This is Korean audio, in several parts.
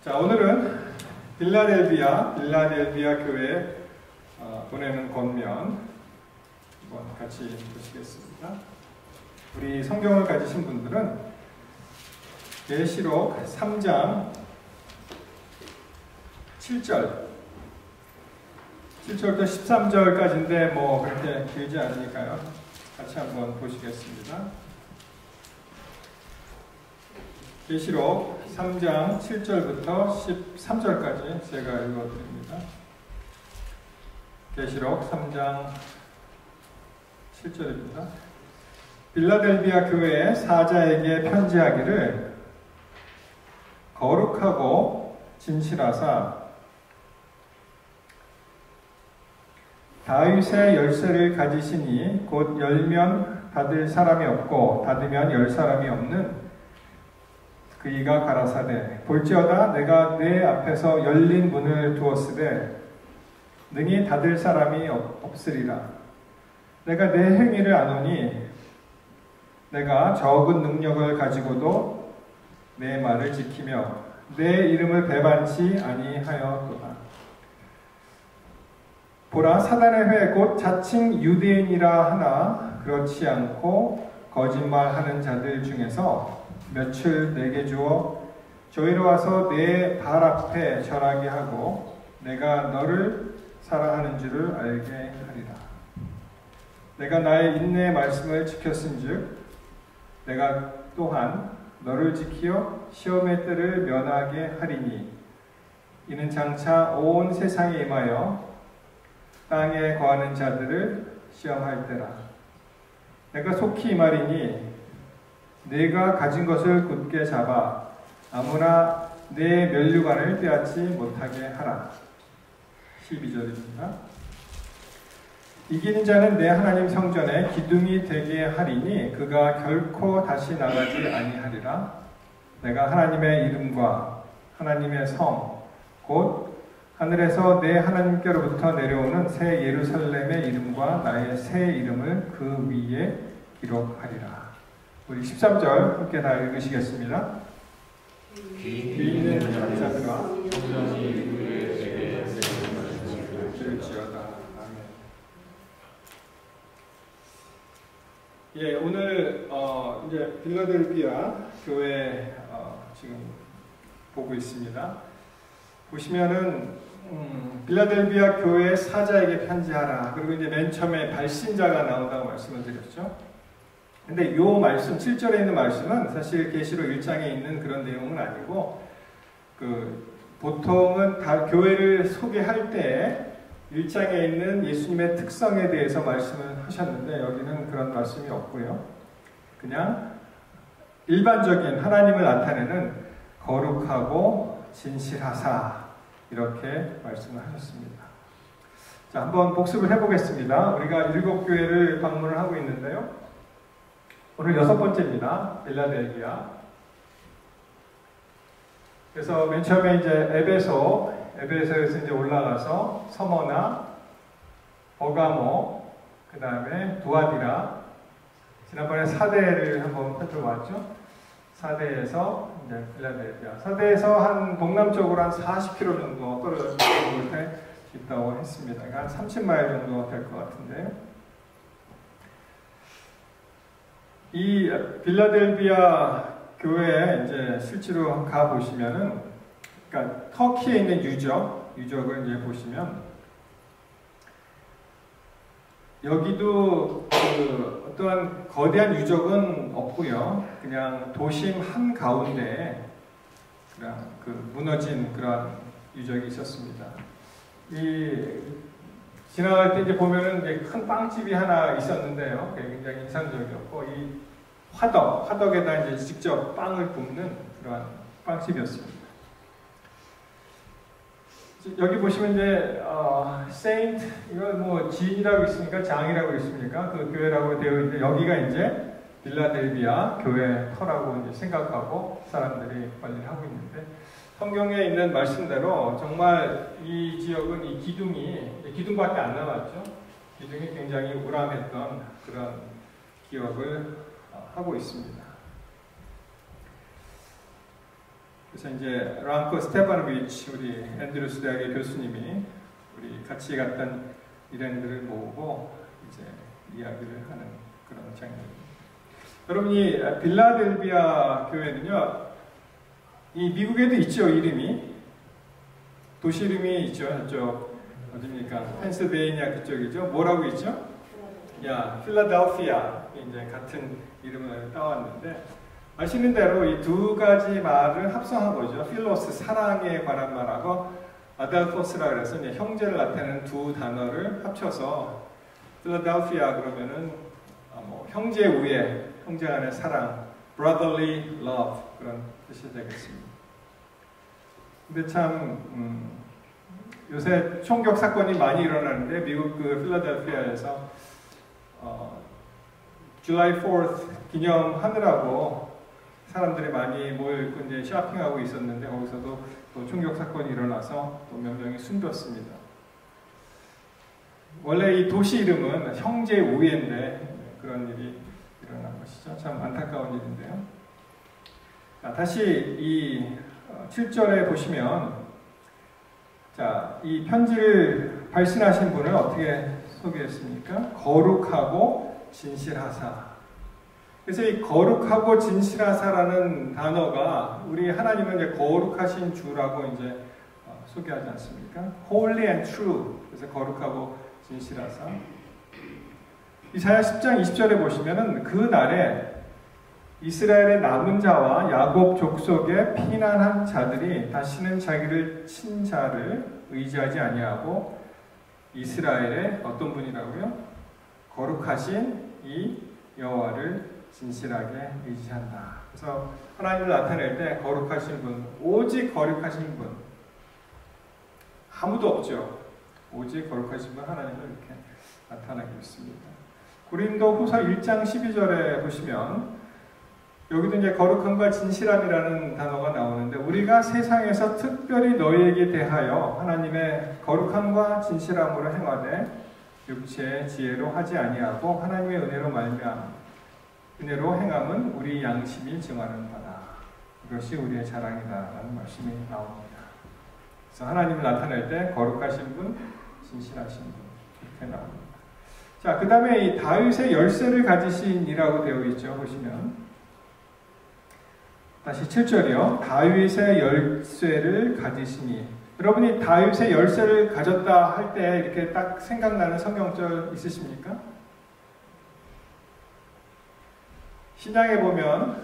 자, 오늘은 빌라델비아 교회에 보내는 권면 한번 같이 보시겠습니다. 우리 성경을 가지신 분들은 계시록 3장 7절부터 13절까지인데 뭐 그렇게 길지 않으니까요. 같이 한번 보시겠습니다. 계시록 3장 7절부터 13절까지 제가 읽어드립니다. 계시록 3장 7절입니다. 빌라델비아 교회의 사자에게 편지하기를 거룩하고 진실하사 다윗의 열쇠를 가지시니 곧 열면 닫을 사람이 없고 닫으면 열 사람이 없는 그이가 가라사대 볼지어다 내가 내 앞에서 열린 문을 두었으되 능히 닫을 사람이 없으리라. 내가 내 행위를 아노니 내가 적은 능력을 가지고도 내 말을 지키며 내 이름을 배반치 아니하였도다. 보라, 사단의 회 곧 자칭 유대인이라 하나 그렇지 않고 거짓말하는 자들 중에서 며칠 내게 주어 저희로 와서 내 발 앞에 절하게 하고 내가 너를 사랑하는 줄을 알게 하리라. 내가 나의 인내의 말씀을 지켰은즉 내가 또한 너를 지키어 시험의 때를 면하게 하리니 이는 장차 온 세상에 임하여 땅에 거하는 자들을 시험할 때라. 내가 속히 이 말이니 내가 가진 것을 굳게 잡아 아무나 내 면류관을 빼앗지 못하게 하라. 12절입니다. 이기는 자는 내 하나님 성전에 기둥이 되게 하리니 그가 결코 다시 나가지 아니하리라. 내가 하나님의 이름과 하나님의 성 곧 하늘에서 내 하나님께로부터 내려오는 새 예루살렘의 이름과 나의 새 이름을 그 위에 기록하리라. 우리 13절 함께 다 읽으시겠습니다. 귀 있는 자들아 들을지어다. 아멘. 예, 오늘 이제 빌라델비아 교회 지금 보고 있습니다. 보시면은 빌라델비아 교회 사자에게 편지하라. 그리고 이제 맨 처음에 발신자가 나온다고 말씀을 드렸죠. 근데 이 말씀, 7절에 있는 말씀은 사실 계시록 1장에 있는 그런 내용은 아니고, 보통은 다 교회를 소개할 때 1장에 있는 예수님의 특성에 대해서 말씀을 하셨는데, 여기는 그런 말씀이 없고요. 그냥 일반적인 하나님을 나타내는 거룩하고 진실하사, 이렇게 말씀을 하셨습니다. 자, 한번 복습을 해보겠습니다. 우리가 7교회를 방문을 하고 있는데요. 오늘 6번째입니다. 빌라델비아. 그래서 맨 처음에 이제 에베소에서 이제 올라가서 서머나, 버가모, 그 다음에 두아디라. 지난번에 사대를 한번 살펴봤죠. 사대에서 이제 빌라델비아. 사대에서 한 동남쪽으로 한 40km 정도 떨어져 곳에 있다고 했습니다. 그러니까 한 30마일 정도 될 것 같은데요. 이 빌라델비아 교회에 이제 실제로 가 보시면은, 그러니까 터키에 있는 유적을 이제 보시면 여기도 어떠한 거대한 유적은 없고요. 그냥 도심 한 가운데에 그냥 무너진 그런 유적이 있었습니다. 지나갈 때 이제 보면은 이제 큰 빵집이 하나 있었는데요. 굉장히 인상적이었고, 이 화덕에다 이제 직접 빵을 굽는 그런 빵집이었습니다. 여기 보시면 이제 세인트, 이거 뭐 지인이라고 있습니까? 장이라고 있습니까? 그 교회라고 되어 있는데, 여기가 이제 빌라델비아 교회 터라고 이제 생각하고 사람들이 관리를 하고 있는데, 성경에 있는 말씀대로 정말 이 지역은 이 기둥밖에 안 남았죠. 기둥이 굉장히 우람했던 그런 기억을 하고 있습니다. 그래서 이제 랑코 스테파노비치 우리 앤드루스 대학의 교수님이 우리 같이 갔던 일행들을 모으고 이제 이야기를 하는 그런 장면입니다. 여러분이 빌라델비아 교회는요, 이 미국에도 있죠, 이름이. 도시 이름이 있죠, 저쪽 어디입니까? 펜실베이니아 그쪽이죠. 뭐라고 있죠? 필라델피아. 이제 같은 이름을 따왔는데, 아시는 대로 이 두 가지 말을 합성한 거죠. 필로스, 사랑에 관한 말하고 아델포스라 그래서 이제 형제를 나타내는 두 단어를 합쳐서 필라델피아 그러면은 형제 우애, 형제 간의 사랑, brotherly love 그런 뜻이 되겠습니다. 근데 참 요새 총격 사건이 많이 일어나는데 미국 그 필라델피아에서 July 4th 기념하느라고 사람들이 많이 모여있고 이제 쇼핑하고 있었는데 거기서도 또 총격 사건이 일어나서 또 몇 명이 숨졌습니다. 원래 이 도시 이름은 형제 우애인데 그런 일이 일어난 것이죠. 참 안타까운 일인데요. 다시 이 7절에 보시면 이 편지를 발신하신 분을 어떻게 소개했습니까? 거룩하고 진실하사. 그래서 이 거룩하고 진실하사라는 단어가 우리 하나님은 이제 거룩하신 주라고 이제 소개하지 않습니까? Holy and true. 그래서 거룩하고 진실하사. 이사야 10장 20절에 보시면은 그 날에 이스라엘의 남은 자와 야곱 족속에 피난한 자들이 다시는 자기를 친 자를 의지하지 아니하고 이스라엘의 어떤 분이라고요? 거룩하신 이 여호와를 진실하게 의지한다. 그래서 하나님을 나타낼 때 거룩하신 분, 오직 거룩하신 분, 아무도 없죠. 오직 거룩하신 분 하나님을 이렇게 나타나고 있습니다. 고린도후서 1장 12절에 보시면 여기도 이제 거룩함과 진실함이라는 단어가 나오는데 우리가 세상에서 특별히 너희에게 대하여 하나님의 거룩함과 진실함으로 행하되 육체의 지혜로 하지 아니하고 하나님의 은혜로 말미암아 은혜로 행함은 우리 양심이 증하는 바다. 이것이 우리의 자랑이다라는 말씀이 나옵니다. 그래서 하나님을 나타낼 때 거룩하신 분, 진실하신 분 이렇게 나옵니다. 자, 그 다음에 이 다윗의 열쇠를 가지신이라고 되어 있죠. 보시면 다시 7절이요. 다윗의 열쇠를 가지시니. 여러분이 다윗의 열쇠를 가졌다 할 때 이렇게 딱 생각나는 성경절 있으십니까? 신약에 보면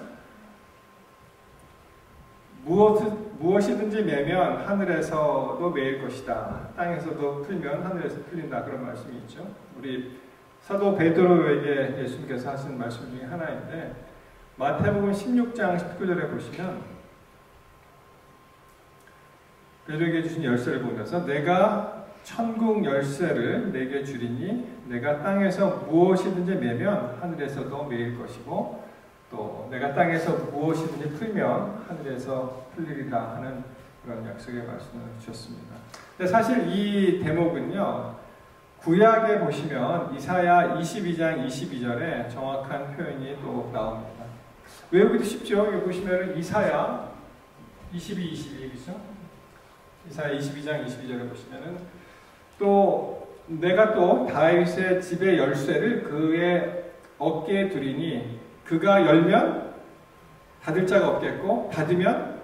무엇이든지 매면 하늘에서도 매일 것이다. 땅에서도 풀면 하늘에서 풀린다. 그런 말씀이 있죠. 우리 사도 베드로에게 예수님께서 하신 말씀 중에 하나인데 마태복음 16장 19절에 보시면 베드로에게 주신 열쇠를 보면서 내가 천국 열쇠를 내게 주리니 내가 땅에서 무엇이든지 매면 하늘에서도 매일 것이고 또 내가 땅에서 무엇이든지 풀면 하늘에서 풀리리라 하는 그런 약속의 말씀을 주셨습니다. 근데 사실 이 대목은요 구약에 보시면 이사야 22장 22절에 정확한 표현이 또 나옵니다. 외우기도 쉽죠? 여기 보시면 이사야 22, 그렇죠? 이사야 22장 22절에 보시면은 또 내가 또 다윗의 집의 열쇠를 그의 어깨에 두리니 그가 열면 닫을 자가 없겠고 닫으면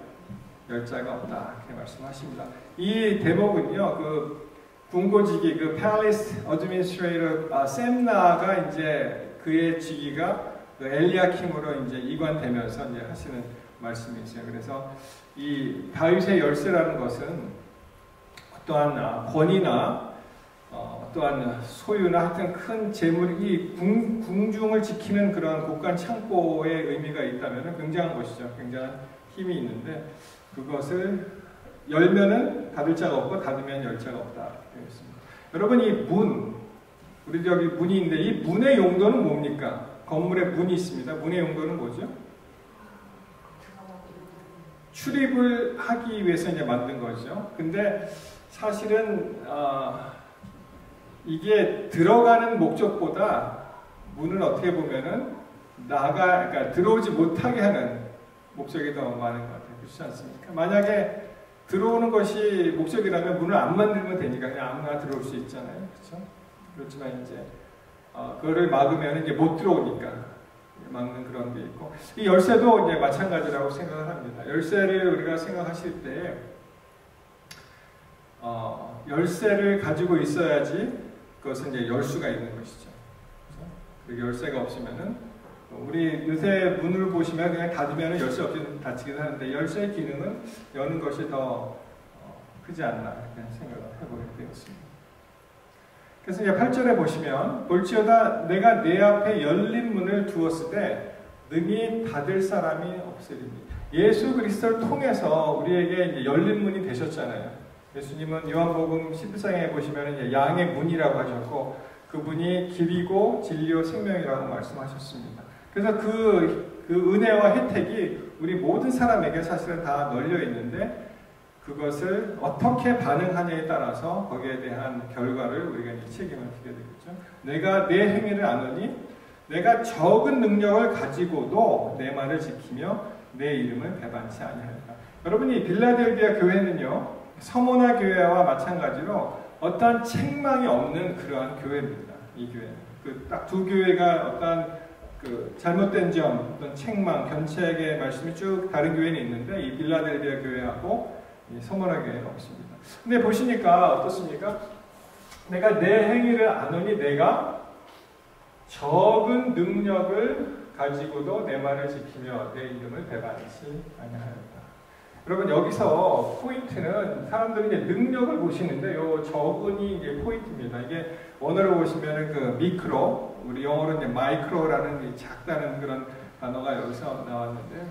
열 자가 없다. 이렇게 말씀하십니다. 이 대목은요, 그 궁고직이 그 Palace Administrator 셈나가 이제 그의 직위가 그 엘리야킴으로 이제 이관되면서 이제 하시는 말씀이 있어요. 그래서 이 다윗의 열쇠라는 것은 어떠한 권위나 또한 소유나 하여튼 큰 재물, 이 궁중을 지키는 그런 곳간 창고의 의미가 있다면 굉장한 것이죠. 굉장한 힘이 있는데 그것을 열면은 닫을 자가 없고 닫으면 열 자가 없다. 되어 있습니다. 여러분 이 문, 우리 여기 문이 있는데 이 문의 용도는 뭡니까? 건물에 문이 있습니다. 문의 용도는 뭐죠? 출입을 하기 위해서 이제 만든 거죠. 근데 사실은 이게 들어가는 목적보다 문을 어떻게 보면은 그러니까 들어오지 못하게 하는 목적이 더 많은 것 같아요. 그렇지 않습니까? 만약에 들어오는 것이 목적이라면 문을 안 만들면 되니까 그냥 아무나 들어올 수 있잖아요. 그렇죠? 그렇지만 이제 그거를 막으면 이제 못 들어오니까 막는 그런 게 있고, 이 열쇠도 이제 마찬가지라고 생각을 합니다. 열쇠를 우리가 생각하실 때 열쇠를 가지고 있어야지 그것은 이제 열 수가 있는 것이죠. 그렇죠? 그 열쇠가 없으면은 우리 요새 문을 보시면 그냥 닫으면 열쇠 없이 닫히긴 하는데 열쇠의 기능은 여는 것이 더 크지 않나 이렇게 생각을 해보게 되었습니다. 그래서 이제 8절에 보시면 볼지어다 내가 내 앞에 열린 문을 두었을 때 능히 닫을 사람이 없으리니. 예수 그리스도를 통해서 우리에게 이제 열린 문이 되셨잖아요. 예수님은 요한복음 11장에 보시면 이제 양의 문이라고 하셨고 그 문이 길이고 진리요 생명이라고 말씀하셨습니다. 그래서 그 은혜와 혜택이 우리 모든 사람에게 사실은 다 널려 있는데 그것을 어떻게 반응하냐에 따라서 거기에 대한 결과를 우리가 이제 책임을 지게 되겠죠. 내가 내 행위를 아노니 내가 적은 능력을 가지고도 내 말을 지키며 내 이름을 배반치 아니하리라. 여러분이 빌라델비아 교회는요 서모나 교회와 마찬가지로 어떠한 책망이 없는 그러한 교회입니다. 이 교회는 그 딱 두 교회가 어떠한 그 잘못된 점, 어떤 책망, 견책의 말씀이 쭉 다른 교회는 있는데 이 빌라델비아 교회하고 이 서머나 교회는 없습니다. 근데 보시니까 어떻습니까? 내가 내 행위를 아노니 내가 적은 능력을 가지고도 내 말을 지키며 내 이름을 배반치 아니하였다. 여러분 여기서 포인트는 사람들이 이제 능력을 보시는데 요 적은이 이제 포인트입니다. 이게 원어로 보시면은 그 미크로, 우리 영어로 이제 마이크로라는 작다는 그런 단어가 여기서 나왔는데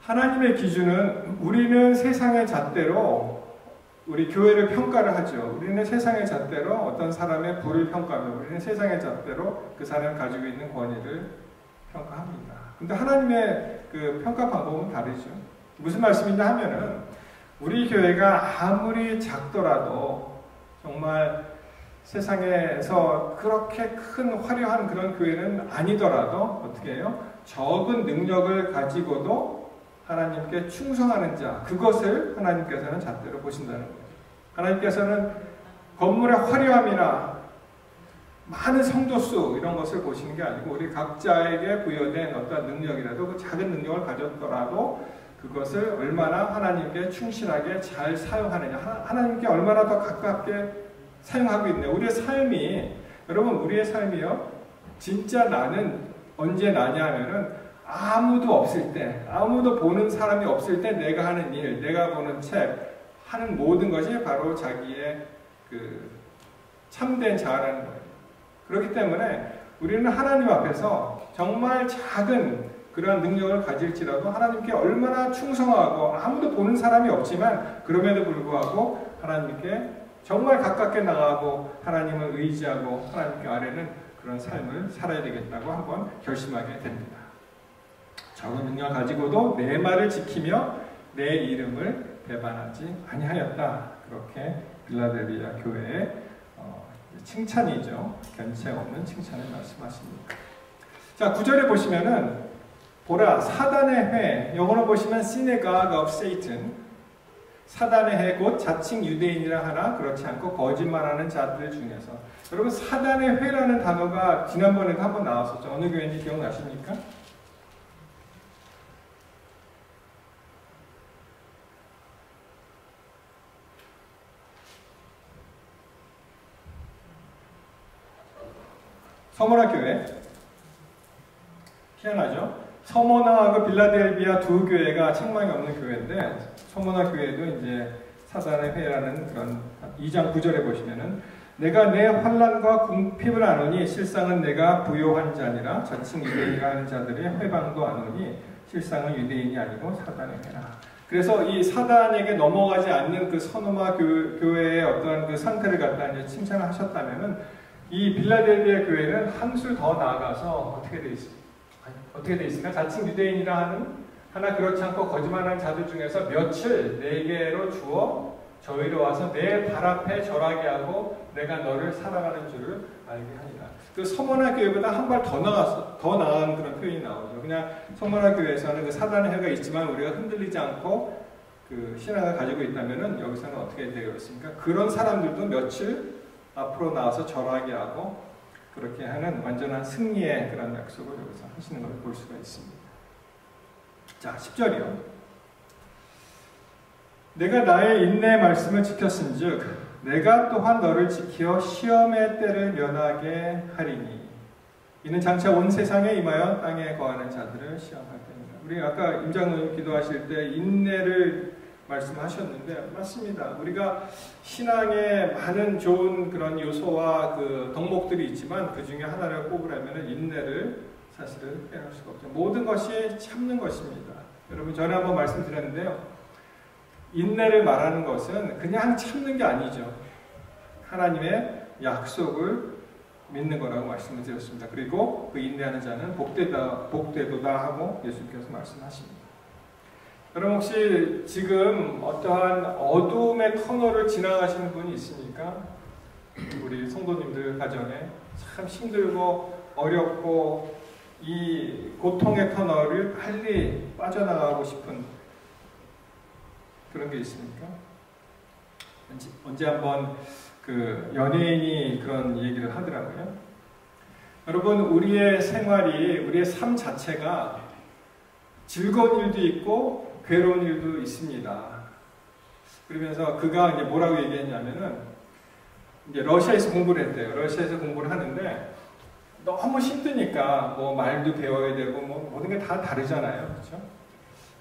하나님의 기준은 우리는 세상의 잣대로 우리 교회를 평가를 하죠. 우리는 세상의 잣대로 어떤 사람의 부를 평가하며 우리는 세상의 잣대로 그 사람이 가지고 있는 권위를 평가합니다. 근데 하나님의 그 평가 방법은 다르죠. 무슨 말씀이냐 하면은 우리 교회가 아무리 작더라도 정말 세상에서 그렇게 큰 화려한 그런 교회는 아니더라도 어떻게 해요? 적은 능력을 가지고도 하나님께 충성하는 자, 그것을 하나님께서는 잣대로 보신다는 거예요. 하나님께서는 건물의 화려함이나 많은 성도수 이런 것을 보시는 게 아니고 우리 각자에게 부여된 어떤 능력이라도 그 작은 능력을 가졌더라도 그것을 얼마나 하나님께 충실하게 잘 사용하느냐, 하나님께 얼마나 더 가깝게 사용하고 있느냐. 우리의 삶이, 여러분 우리의 삶이요 진짜 나는 언제 나냐 하면은 아무도 없을 때, 아무도 보는 사람이 없을 때 내가 하는 일, 내가 보는 책, 하는 모든 것이 바로 자기의 그 참된 자아라는 거예요. 그렇기 때문에 우리는 하나님 앞에서 정말 작은 그러한 능력을 가질지라도 하나님께 얼마나 충성하고 아무도 보는 사람이 없지만 그럼에도 불구하고 하나님께 정말 가깝게 나가고 하나님을 의지하고 하나님께 아뢰는 그런 삶을 살아야 되겠다고 한번 결심하게 됩니다. 적은 능력 가지고도 내 말을 지키며 내 이름을 배반하지 아니하였다. 그렇게 빌라델비아 교회의 칭찬이죠. 견책 없는 칭찬을 말씀하십니다. 자, 9절에 보시면은 보라 사단의 회, 영어로 보시면 synagogue of Satan, 사단의 회 곧 자칭 유대인이라 하나 그렇지 않고 거짓말하는 자들 중에서. 여러분 사단의 회라는 단어가 지난번에도 한번 나왔었죠. 어느 교회인지 기억나십니까? 서머나 교회. 희한하죠? 서머나하고 빌라델비아 두 교회가 책망이 없는 교회인데 서머나 교회도 이제 사단의 회라는 그런 2장 9절에 보시면은 내가 내 환난과 궁핍을 아노니 실상은 내가 부요한 자니라 자칭 유대인이라 하는 자들의 회방도 아노니 실상은 유대인이 아니고 사단의 회라. 그래서 이 사단에게 넘어가지 않는 그 서머나 교회의 어떠한 그 상태를 갖다 이제 칭찬을 하셨다면은 이 빌라델비아 교회는 한술 더 나아가서 어떻게 돼 있습니까? 어떻게 돼 있습니까? 자칭 유대인이라 하는 하나 그렇지 않고 거짓말하는 자들 중에서 며칠 내게로 주어 저희로 와서 내 발 앞에 절하게 하고 내가 너를 사랑하는 줄을 알게 하리라. 그 서머나 교회보다 한 발 더 나은 그런 표현이 나오죠. 그냥 서머나 교회에서는 그 사단의 해가 있지만 우리가 흔들리지 않고 그 신앙을 가지고 있다면은 여기서는 어떻게 되어 있습니까? 그런 사람들도 며칠 앞으로 나와서 절하게 하고 그렇게 하는 완전한 승리의 그런 약속을 여기서 하시는 걸 볼 수가 있습니다. 자, 10절이요. 내가 나의 인내의 말씀을 지켰은즉 내가 또한 너를 지켜 시험의 때를 면하게 하리니 이는 장차 온 세상에 임하여 땅에 거하는 자들을 시험할 때입니다. 우리 아까 임장로님 기도하실 때 인내를 말씀하셨는데 맞습니다. 우리가 신앙에 많은 좋은 그런 요소와 그 덕목들이 있지만 그 중에 하나를 꼽으라면 인내를 사실은 빼놓을 수가 없죠. 모든 것이 참는 것입니다. 여러분 전에 한번 말씀드렸는데요. 인내를 말하는 것은 그냥 참는 게 아니죠. 하나님의 약속을 믿는 거라고 말씀을 드렸습니다. 그리고 그 인내하는 자는 복되도다 하고 예수님께서 말씀하십니다. 여러분 혹시 지금 어떠한 어두움의 터널을 지나가시는 분이 있습니까? 우리 성도님들 가정에 참 힘들고 어렵고 이 고통의 터널을 빨리 빠져나가고 싶은 그런 게 있습니까? 언제 한번 그 연예인이 그런 얘기를 하더라고요. 여러분 우리의 생활이 우리의 삶 자체가 즐거운 일도 있고 괴로운 일도 있습니다. 그러면서 그가 이제 뭐라고 얘기했냐면은 이제 러시아에서 공부를 했대요. 러시아에서 공부를 하는데 너무 힘드니까 뭐 말도 배워야 되고 뭐 모든 게 다 다르잖아요, 그렇죠?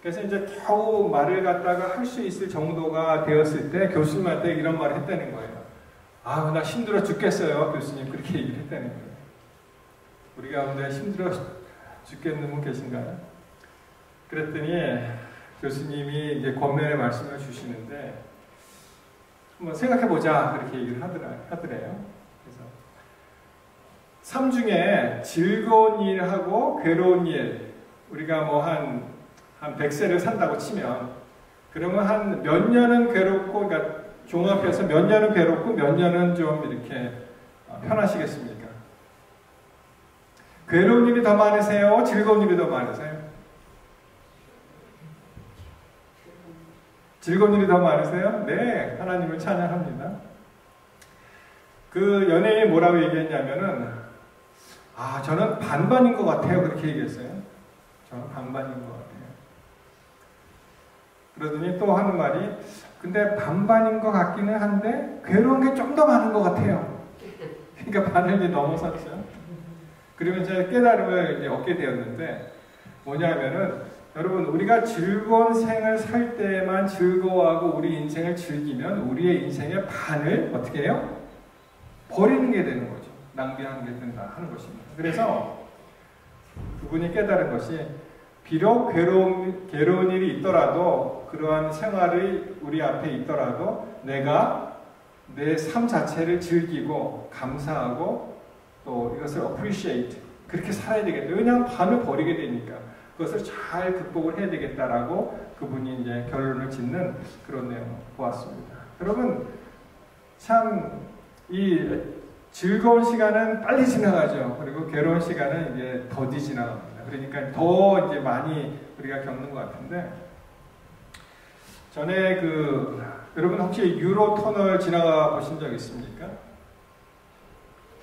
그래서 이제 겨우 말을 갖다가 할 수 있을 정도가 되었을 때 교수님한테 이런 말을 했다는 거예요. 아, 나 힘들어 죽겠어요, 교수님. 그렇게 얘기를 했다는 거예요. 우리 가운데 힘들어 죽겠는 분 계신가요? 그랬더니 교수님이 이제 권면의 말씀을 주시는데 한번 생각해보자 그렇게 얘기를 하더래요. 그래서 삶 중에 즐거운 일하고 괴로운 일 우리가 뭐 한 100세를 산다고 치면 그러면 한 몇 년은 괴롭고 그러니까 종합해서 몇 년은 괴롭고 몇 년은 좀 이렇게 편하시겠습니까? 괴로운 일이 더 많으세요? 즐거운 일이 더 많으세요? 즐거운 일이 더 많으세요? 네, 하나님을 찬양합니다. 그 연예인이 뭐라고 얘기했냐면은 아, 저는 반반인 것 같아요. 그렇게 얘기했어요. 저는 반반인 것 같아요. 그러더니 또 하는 말이 근데 반반인 것 같기는 한데 괴로운 게 좀 더 많은 것 같아요. 그러니까 반을 넘어섰죠. 그러면 제가 깨달음을 이제 얻게 되었는데 뭐냐면은 여러분 우리가 즐거운 생을 살 때만 즐거워하고 우리 인생을 즐기면 우리의 인생의 반을 어떻게 해요? 버리는 게 되는 거죠. 낭비하는 게 된다 하는 것입니다. 그래서 그분이 깨달은 것이 비록 괴로운 일이 있더라도 그러한 생활이 우리 앞에 있더라도 내가 내 삶 자체를 즐기고 감사하고 또 이것을 appreciate 그렇게 살아야 되겠다. 왜냐하면 반을 버리게 되니까 그것을 잘 극복을 해야 되겠다라고 그분이 이제 결론을 짓는 그런 내용을 보았습니다. 여러분 참 이 즐거운 시간은 빨리 지나가죠. 그리고 괴로운 시간은 이제 더디 지나갑니다. 그러니까 더 이제 많이 우리가 겪는 것 같은데 전에 여러분 혹시 유로 터널 지나가 보신 적 있습니까?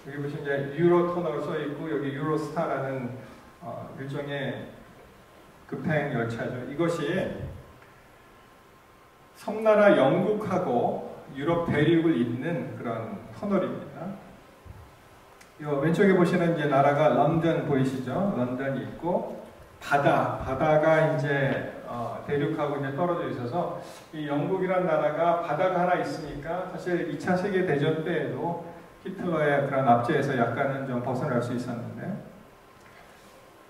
여기 보시면 이제 유로 터널 써 있고 여기 유로스타라는 일종의 급행 열차죠. 이것이 섬나라 영국하고 유럽 대륙을 잇는 그런 터널입니다. 왼쪽에 보시는 이제 나라가 런던 보이시죠? 런던이 있고 바다가 이제 대륙하고 이제 떨어져 있어서 이 영국이란 나라가 바다가 하나 있으니까 사실 2차 세계 대전 때에도 히틀러의 그런 압제에서 약간은 좀 벗어날 수 있었는데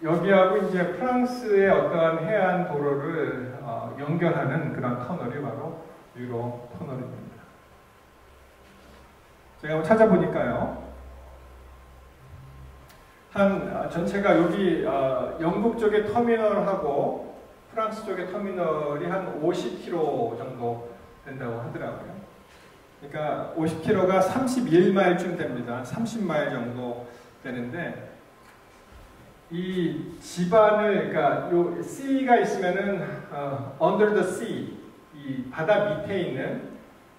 여기하고 이제 프랑스의 어떠한 해안 도로를 연결하는 그런 터널이 바로 유로 터널입니다. 제가 한번 찾아보니까요. 전체가 여기 영국 쪽의 터미널하고 프랑스 쪽의 터미널이 한 50km 정도 된다고 하더라고요. 그러니까 50km가 31마일쯤 됩니다. 30마일 정도 되는데 이 지반을 그러니까 요 C가 있으면은 under the sea 이 바다 밑에 있는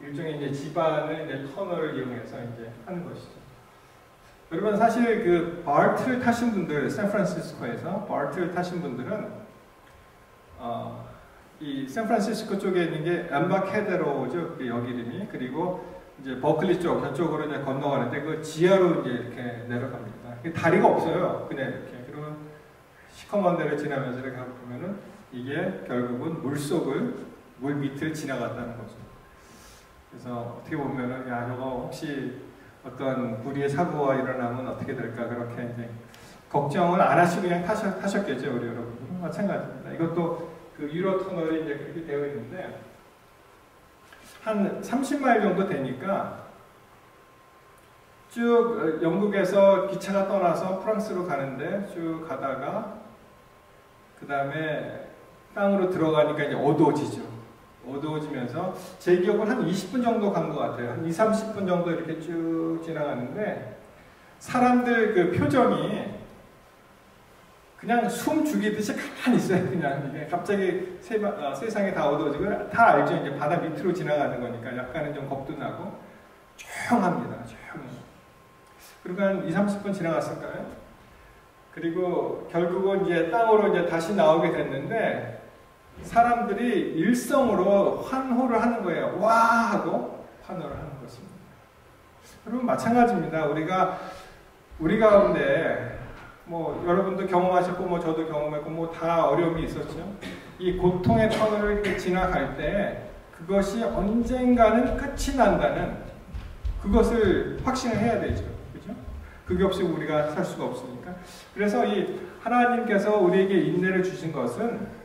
일종의 이제 지반을 이제 터널을 이용해서 이제 하는 것이죠. 여러분 사실 그 바트를 타신 분들 샌프란시스코에서 바트를 타신 분들은 이 샌프란시스코 쪽에 있는 게 엠바케데로죠. 그 역 이름이. 그리고 이제 버클리 쪽, 저쪽으로 이제 건너가는데 그 지하로 이제 이렇게 내려갑니다. 다리가 없어요. 그냥 이렇게. 그러면 시커먼 데를 지나면서 이렇게 보면은 이게 결국은 물 밑을 지나갔다는 거죠. 그래서 어떻게 보면은 야, 저거 혹시 어떤 불의의 사고가 일어나면 어떻게 될까 그렇게 이제 걱정을 안 하시고 그냥 타셨겠죠, 우리 여러분. 마찬가지입니다. 이것도 그 유로 터널이 이제 그렇게 되어 있는데 한 30마일 정도 되니까 쭉 영국에서 기차가 떠나서 프랑스로 가는데 쭉 가다가 그 다음에 땅으로 들어가니까 이제 어두워지죠. 어두워지면서 제 기억은 한 20분 정도 간 것 같아요. 한 20-30분 정도 이렇게 쭉 지나가는데 사람들 그 표정이 그냥 숨 죽이듯이 가만히 있어요. 그냥 이게 갑자기 세상이 다 어두워지고 다 알죠. 이제 바다 밑으로 지나가는 거니까 약간은 좀 겁도 나고 조용합니다. 조용히. 그리고 한 20-30분 지나갔을까요? 그리고 결국은 이제 땅으로 이제 다시 나오게 됐는데 사람들이 일성으로 환호를 하는 거예요. 와! 하고 환호를 하는 것입니다. 여러분 마찬가지입니다. 우리 가운데 뭐 여러분도 경험하셨고 뭐 저도 경험했고 뭐 다 어려움이 있었죠. 이 고통의 터널을 이렇게 지나갈 때 그것이 언젠가는 끝이 난다는 그것을 확신을 해야 되죠. 그죠? 그게 없이고 우리가 살 수가 없으니까. 그래서 이 하나님께서 우리에게 인내를 주신 것은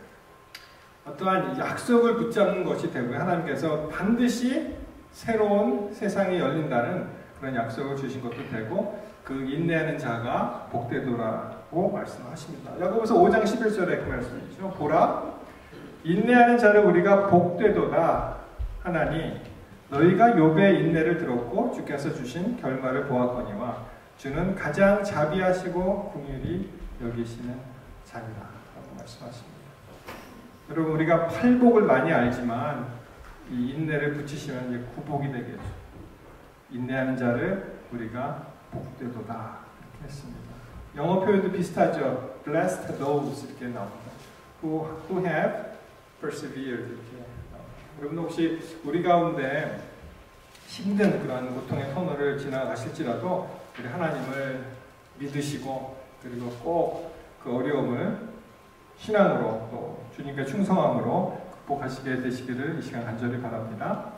어떠한 약속을 붙잡는 것이 되고요. 하나님께서 반드시 새로운 세상이 열린다는 그런 약속을 주신 것도 되고 그 인내하는 자가 복되도라고 말씀하십니다. 야고보서 5장 11절에 그 말씀이죠. 보라, 인내하는 자를 우리가 복되도다 하나니 너희가 욥의 인내를 들었고 주께서 주신 결말을 보았거니와 주는 가장 자비하시고 긍휼히 여기시는 자니라 라고 말씀하십니다. 여러분 우리가 팔복을 많이 알지만 이 인내를 붙이시면 이제 구복이 되겠죠. 인내하는 자를 우리가 복되도다 이렇게 했습니다. 영어 표현도 비슷하죠. Blessed those 이렇게 나옵니다. Who have persevered 이렇게 나옵니다. 여러분 혹시 우리 가운데 힘든 그런 고통의 터널을 지나가실지라도 우리 하나님을 믿으시고 그리고 꼭 그 어려움을 신앙으로 또 주님께 충성함으로 극복하시게 되시기를 이 시간 간절히 바랍니다.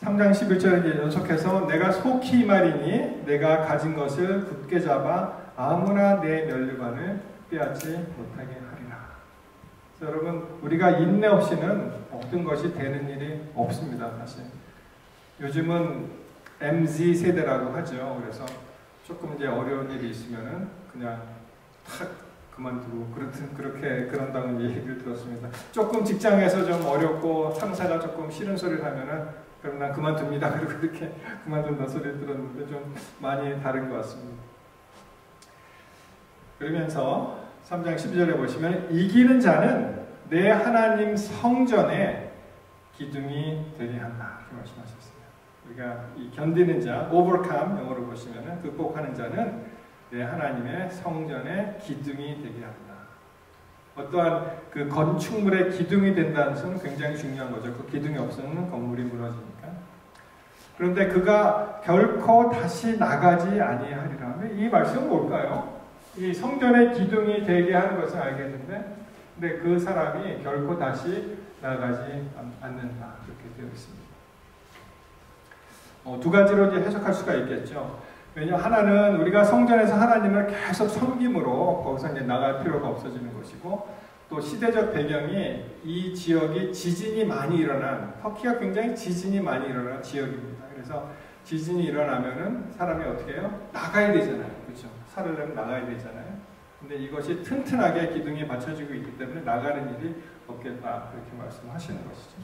3장 11절에 연속해서 내가 속히 말이니 내가 가진 것을 굳게 잡아 아무나 내 면류관을 빼앗지 못하게 하리라. 여러분 우리가 인내 없이는 모든 것이 되는 일이 없습니다. 사실 요즘은 MZ 세대라고 하죠. 그래서 조금 이제 어려운 일이 있으면은 그냥 탁 그만두고 그런다는 얘기를 들었습니다. 조금 직장에서 좀 어렵고 상사가 조금 싫은 소리를 하면은 그럼 난 그만둡니다. 그리고 그렇게 그만둔다 소리를 들었는데 좀 많이 다른 것 같습니다. 그러면서 3장 12절에 보시면 이기는 자는 내 하나님 성전에 기둥이 되게 한다. 이렇게 말씀하셨어요. 우리가 이 견디는 자, overcome 영어로 보시면은 극복하는 자는 내 하나님의 성전에 기둥이 되게 한다. 어떠한 그 건축물의 기둥이 된다는 것은 굉장히 중요한 거죠. 그 기둥이 없으면 건물이 무너지니까. 그런데 그가 결코 다시 나가지 아니하리라. 이 말씀은 뭘까요? 이 성전의 기둥이 되게 하는 것을 알겠는데, 근데 그 사람이 결코 다시 나가지 않는다. 그렇게 되어 있습니다. 두 가지로 이제 해석할 수가 있겠죠. 왜냐하면 하나는 우리가 성전에서 하나님을 계속 섬김으로 거기서 이제 나갈 필요가 없어지는 것이고, 또 시대적 배경이 이 지역이 지진이 많이 일어난, 터키가 굉장히 지진이 많이 일어난 지역입니다. 그래서 지진이 일어나면은 사람이 어떻게 해요? 나가야 되잖아요. 그렇죠? 살으려면 나가야 되잖아요. 근데 이것이 튼튼하게 기둥이 받쳐지고 있기 때문에 나가는 일이 없겠다. 그렇게 말씀하시는 것이죠.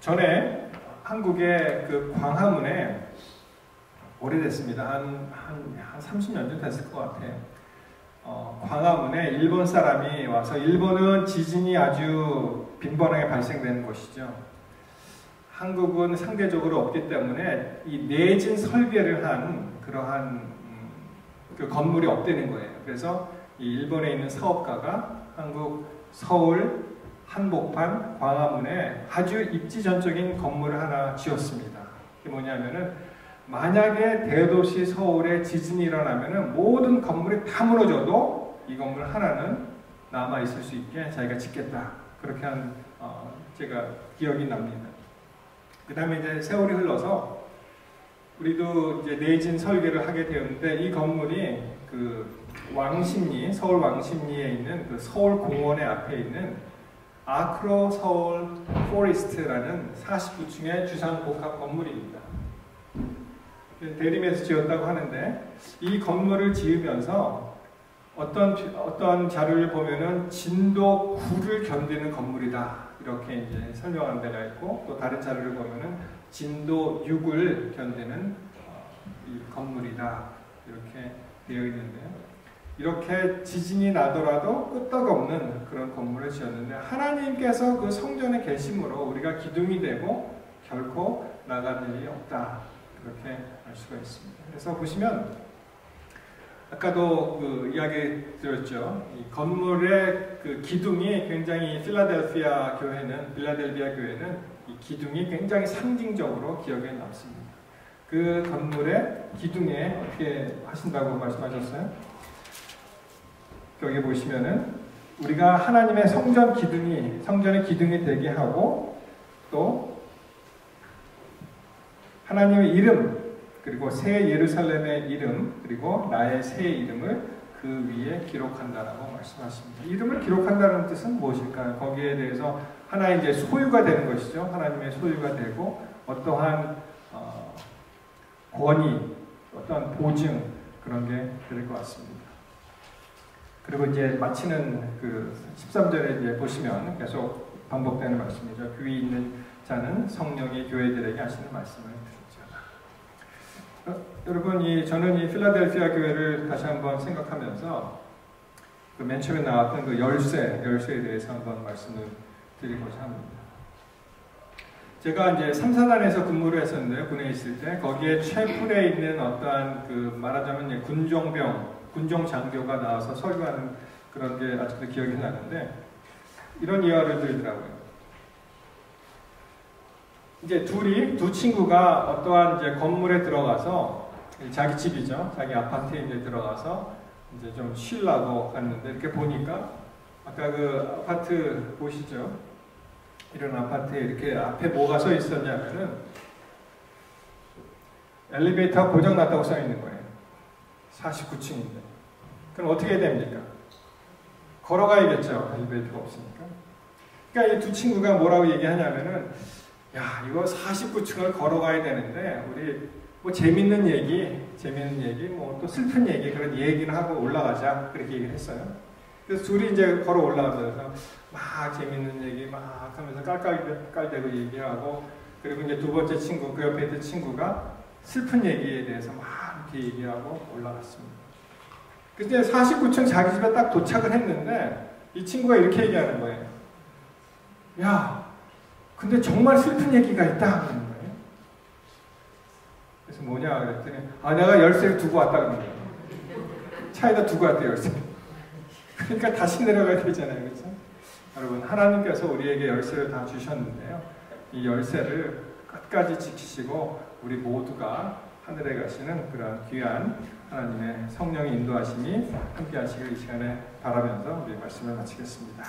전에 한국의 그 광화문에 오래됐습니다. 한 30년 좀 됐을 것 같아요. 광화문에 일본 사람이 와서, 일본은 지진이 아주 빈번하게 발생되는 곳이죠. 한국은 상대적으로 없기 때문에 이 내진 설계를 한 그러한 그 건물이 없다는 거예요. 그래서 이 일본에 있는 사업가가 한국 서울 한복판 광화문에 아주 입지전적인 건물을 하나 지었습니다. 그게 뭐냐면은 만약에 대도시 서울에 지진이 일어나면은 모든 건물이 다 무너져도 이 건물 하나는 남아 있을 수 있게 자기가 짓겠다. 그렇게 한 제가 기억이 납니다. 그 다음에 이제 세월이 흘러서 우리도 이제 내진 설계를 하게 되었는데, 이 건물이 그 왕십리, 서울 왕십리에 있는 그 서울 공원의 앞에 있는 아크로 서울 포레스트라는 49층의 주상복합 건물입니다. 대림에서 지었다고 하는데, 이 건물을 지으면서 어떤 자료를 보면은 진도 9를 견디는 건물이다, 이렇게 이제 설명하는 데가 있고, 또 다른 자료를 보면은 진도 6을 견디는 이 건물이다, 이렇게 되어 있는데요. 이렇게 지진이 나더라도 끄떡없는 그런 건물을 지었는데, 하나님께서 그 성전에 계심으로 우리가 기둥이 되고 결코 나갈 일이 없다, 그렇게 알 수가 있습니다. 그래서 보시면 아까도 그 이야기 드렸죠. 이 건물의 그 기둥이 굉장히 필라델피아 교회는 이 기둥이 굉장히 상징적으로 기억에 남습니다. 그 건물의 기둥에 어떻게 하신다고 말씀하셨어요? 여기 보시면은 우리가 하나님의 성전의 기둥이 되게 하고, 또 하나님의 이름, 그리고 새 예루살렘의 이름, 그리고 나의 새 이름을 그 위에 기록한다라고 말씀하십니다. 이름을 기록한다는 뜻은 무엇일까요? 거기에 대해서 하나의 이제 소유가 되는 것이죠. 하나님의 소유가 되고, 어떠한 권위, 어떠한 보증, 그런 게 될 것 같습니다. 그리고 이제 마치는 그 13절에 이제 보시면 계속 반복되는 말씀이죠. 귀 있는 자는 성령이 교회들에게 하시는 말씀을 들었죠. 여러분, 저는 이 필라델피아 교회를 다시 한번 생각하면서 그 맨 처음에 나왔던 그 열쇠에 대해서 한번 말씀을 드리고자 합니다. 제가 이제 삼사단에서 근무를 했었는데요, 군에 있을 때 거기에 채플에 있는 어떠한 그 말하자면 군종 장교가 나와서 설교하는 그런 게 아직도 기억이 나는데, 이런 이야기를 드리더라고요. 이제 두 친구가 어떠한 이제 건물에 들어가서, 자기 집이죠, 자기 아파트에 이제 들어가서 이제 좀 쉬려고 갔는데, 이렇게 보니까 아까 그 아파트 보시죠? 이런 아파트에 이렇게 앞에 뭐가 써 있었냐면은 엘리베이터가 고장났다고 써 있는 거예요. 49층인데. 그럼 어떻게 됩니까? 걸어가야겠죠. 엘리베이터가 없으니까. 그러니까 이 두 친구가 뭐라고 얘기하냐면은, 야, 이거 49층을 걸어가야 되는데 우리 뭐 재밌는 얘기, 뭐 또 슬픈 얘기, 그런 얘기를 하고 올라가자, 그렇게 얘기를 했어요. 그래서 둘이 이제 걸어 올라가면서 막 재밌는 얘기 막 하면서 깔깔대고 얘기하고, 그리고 이제 두 번째 친구, 그 옆에 있던 친구가 슬픈 얘기에 대해서 막 이렇게 얘기하고 올라갔습니다. 그래서 49층 자기 집에 딱 도착을 했는데, 이 친구가 이렇게 얘기하는 거예요. 야, 근데 정말 슬픈 얘기가 있다 하는 거예요. 그래서 뭐냐 그랬더니, 내가 열쇠를 두고 왔다 그러는 거예요. 차에다 두고 왔대, 열쇠. 그러니까 다시 내려가야 되잖아요, 그렇죠? 여러분, 하나님께서 우리에게 열쇠를 다 주셨는데요, 이 열쇠를 끝까지 지키시고 우리 모두가 하늘에 가시는 그런 귀한 하나님의 성령의 인도하심이 함께 하시길 이 시간에 바라면서 우리 말씀을 마치겠습니다.